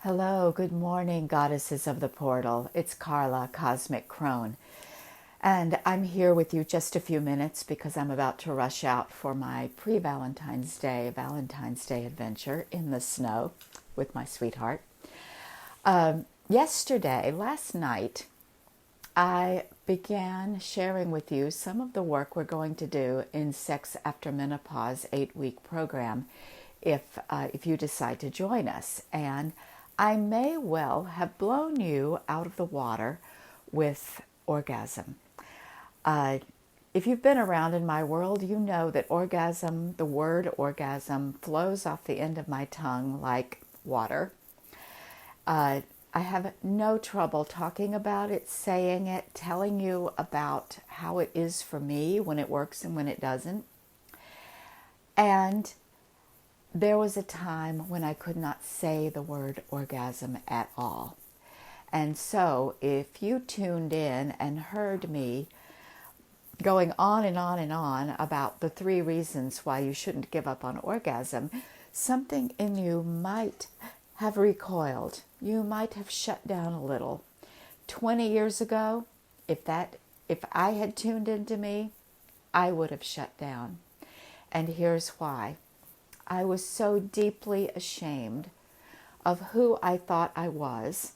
Hello, good morning, goddesses of the portal. It's Carla, Cosmic Crone. And I'm here with you just a few minutes because I'm about to rush out for my pre-Valentine's Day, Valentine's Day adventure in the snow with my sweetheart. Last night, I began sharing with you some of the work we're going to do in Sex After Menopause 8-week program if you decide to join us. And I may well have blown you out of the water with orgasm. If you've been around in my world, you know that orgasm, the word orgasm, flows off the end of my tongue like water. I have no trouble talking about it, saying it, telling you about how it is for me when it works and when it doesn't. And there was a time when I could not say the word orgasm at all. And so if you tuned in and heard me going on and on and on about the 3 reasons why you shouldn't give up on orgasm, something in you might have recoiled. You might have shut down a little. 20 years ago, if I had tuned into me, I would have shut down. And here's why. I was so deeply ashamed of who I thought I was,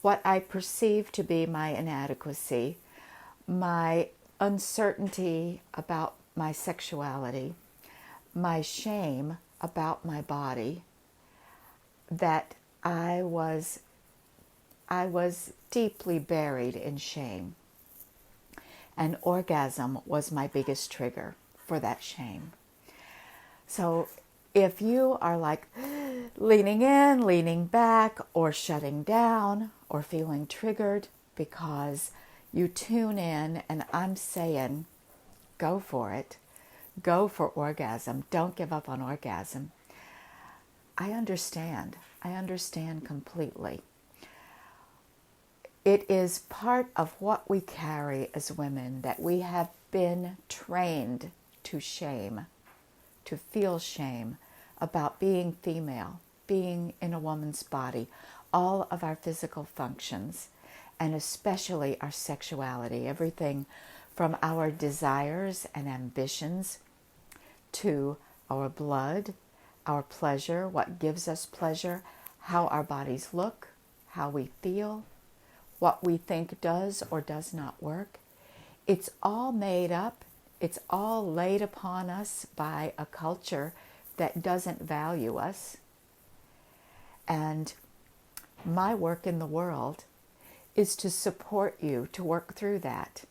what I perceived to be my inadequacy, my uncertainty about my sexuality, my shame about my body, that I was deeply buried in shame. And orgasm was my biggest trigger for that shame. So if you are like leaning in, leaning back, or shutting down, or feeling triggered because you tune in and I'm saying, go for it. Go for orgasm. Don't give up on orgasm. I understand. I understand completely. It is part of what we carry as women that we have been trained to shame, to feel shame about being female, being in a woman's body, all of our physical functions, and especially our sexuality, everything from our desires and ambitions to our blood, our pleasure, what gives us pleasure, how our bodies look, how we feel, what we think does or does not work. It's all made up. It's all laid upon us by a culture that doesn't value us. And my work in the world is to support you to work through that.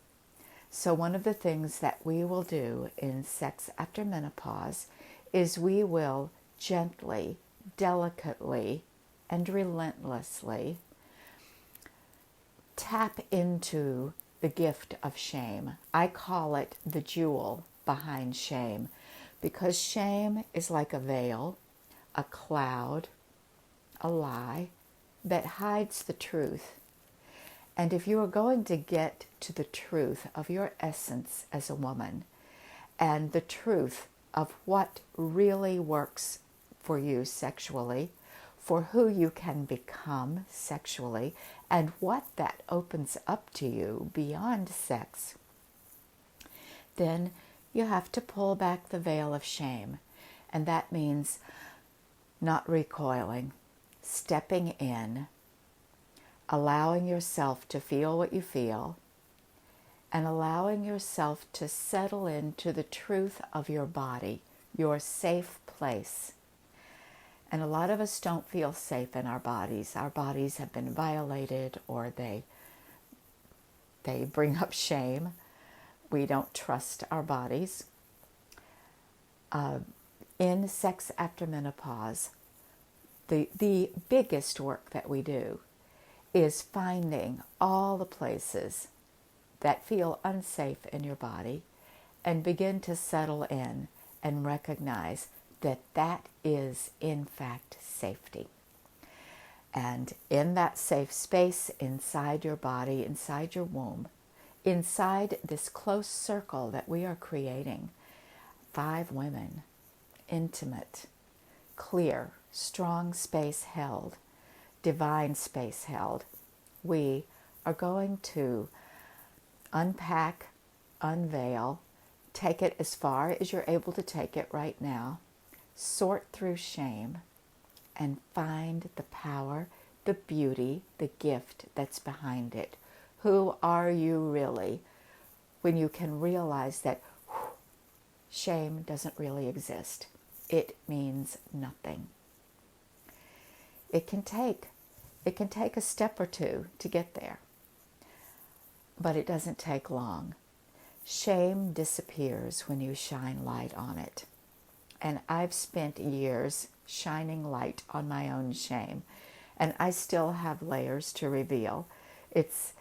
So one of the things that we will do in Sex After Menopause is we will gently, delicately, and relentlessly tap into the gift of shame. I call it the jewel behind shame, because shame is like a veil, a cloud, a lie that hides the truth. And if you are going to get to the truth of your essence as a woman and the truth of what really works for you sexually, for who you can become sexually, and what that opens up to you beyond sex, then you have to pull back the veil of shame. And that means not recoiling, stepping in, allowing yourself to feel what you feel, and allowing yourself to settle into the truth of your body, your safe place. And a lot of us don't feel safe in our bodies. Our bodies have been violated, or they bring up shame. We don't trust our bodies. In Sex After Menopause, the biggest work that we do is finding all the places that feel unsafe in your body and begin to settle in and recognize that that is, in fact, safety. And in that safe space, inside your body, inside your womb, inside this close circle that we are creating, 5 women, intimate, clear, strong space held divine space held. We are going to unpack, unveil, take it as far as you're able to take it right now, sort through shame, and find the power, the beauty, the gift that's behind it. Who are you really when you can realize that shame doesn't really exist? It means nothing. It can take a step or two to get there, but it doesn't take long. Shame disappears when you shine light on it. And I've spent years shining light on my own shame, and I still have layers to reveal. It's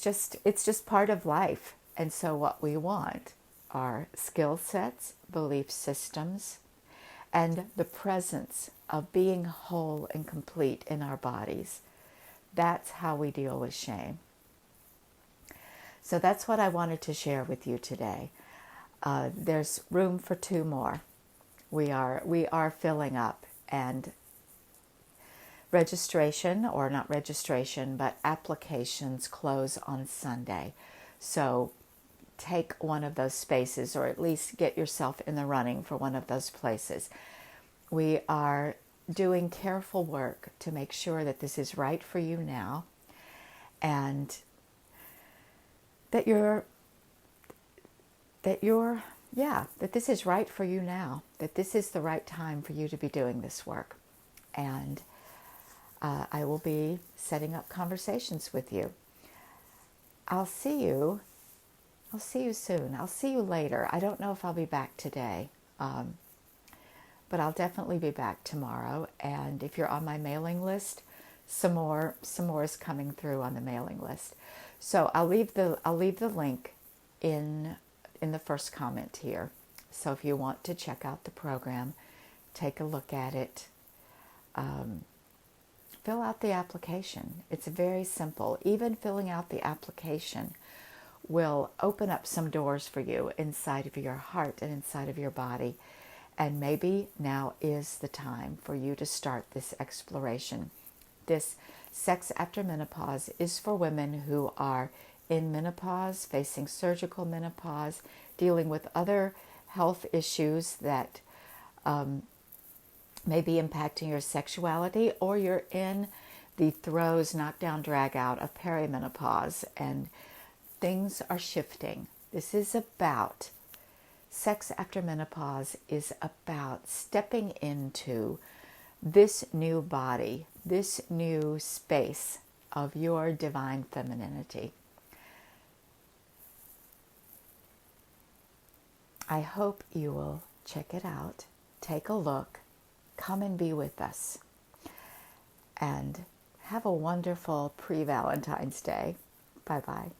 just part of life. And so what we want are skill sets, belief systems, and the presence of being whole and complete in our bodies. That's how we deal with shame. So that's what I wanted to share with you today. There's room for 2 more. We are filling up, and registration, or not registration, but applications close on Sunday. So take one of those spaces, or at least get yourself in the running for one of those places. We are doing careful work to make sure that this is right for you now, and that this is right for you now, that this is the right time for you to be doing this work. And I will be setting up conversations with you. I'll see you soon. I'll see you later. I don't know if I'll be back today, but I'll definitely be back tomorrow. And if you're on my mailing list, some more is coming through on the mailing list. So I'll leave the link in the first comment here. So if you want to check out the program, take a look at it. Fill out the application. It's very simple. Even filling out the application will open up some doors for you inside of your heart and inside of your body. And maybe now is the time for you to start this exploration. This Sex After Menopause is for women who are in menopause, facing surgical menopause, dealing with other health issues that may be impacting your sexuality, or you're in the throes, knockdown, drag out of perimenopause, and things are shifting. This is about, Sex After Menopause is about stepping into this new body, this new space of your divine femininity. I hope you will check it out, take a look, come and be with us, and have a wonderful pre-Valentine's Day. Bye-bye.